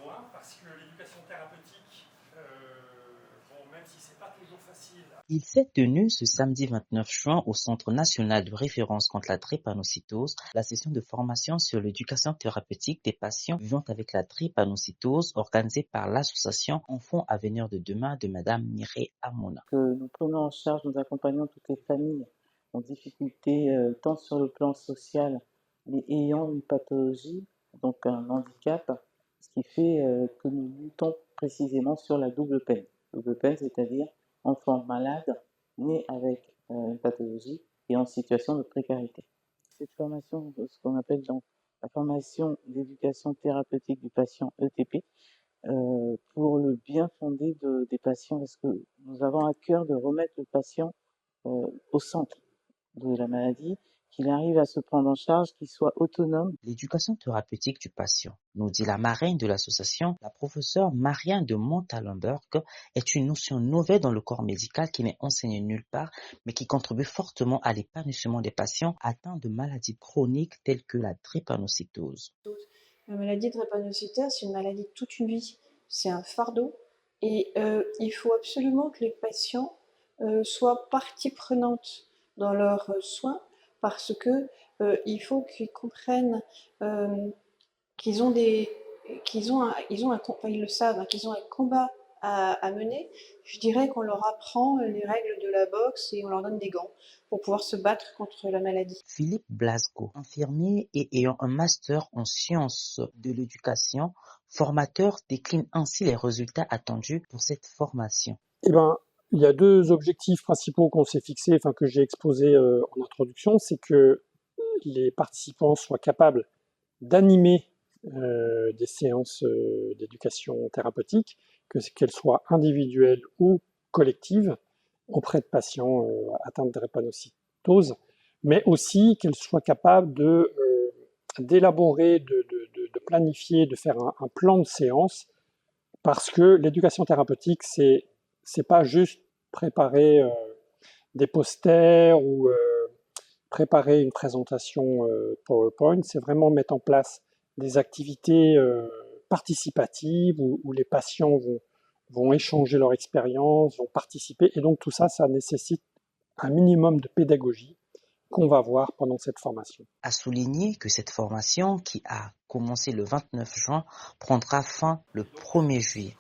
besoin parce que l'éducation thérapeutique, même si c'est pas toujours facile. Il s'est tenu ce samedi 29 juin au Centre national de référence contre la drépanocytose la session de formation sur l'éducation thérapeutique des patients vivant avec la drépanocytose organisée par l'association Enfants Avenir de Demain de Madame Mireille Amona. Nous prenons en charge, nous accompagnons toutes les familles en difficulté tant sur le plan social, mais ayant une pathologie, donc un handicap, ce qui fait que nous luttons précisément sur la double peine. Double peine, c'est-à-dire enfant malade, né avec une pathologie et en situation de précarité. Cette formation, ce qu'on appelle donc la formation d'éducation thérapeutique du patient ETP, pour le bien fondé des patients, parce que nous avons à cœur de remettre le patient au centre de la maladie, qu'il arrive à se prendre en charge, qu'il soit autonome. L'éducation thérapeutique du patient, nous dit la marraine de l'association, la professeure Marianne de Montalemberg, est une notion nouvelle dans le corps médical qui n'est enseignée nulle part, mais qui contribue fortement à l'épanouissement des patients atteints de maladies chroniques telles que la drépanocytose. La maladie drépanocytaire, c'est une maladie de toute une vie, c'est un fardeau et il faut absolument que les patients soient partie prenante dans leurs soins parce que il faut qu'ils comprennent qu'ils ont ils le savent, hein, qu'ils ont un combat à mener. Je dirais qu'on leur apprend les règles de la boxe et on leur donne des gants pour pouvoir se battre contre la maladie. Philippe Blasco, infirmier et ayant un master en sciences de l'éducation, formateur, décline ainsi les résultats attendus pour cette formation. Il y a deux objectifs principaux qu'on s'est fixés, que j'ai exposés en introduction, c'est que les participants soient capables d'animer des séances d'éducation thérapeutique, qu'elles soient individuelles ou collectives, auprès de patients atteints de drépanocytose, mais aussi qu'elles soient capables d'élaborer, de planifier, de faire un plan de séance, parce que l'éducation thérapeutique, c'est pas juste préparer des posters ou préparer une présentation PowerPoint, c'est vraiment mettre en place des activités participatives où les patients vont échanger leur expérience, vont participer, et donc tout ça, ça nécessite un minimum de pédagogie qu'on va voir pendant cette formation. À souligner que cette formation, qui a commencé le 29 juin, prendra fin le 1er juillet.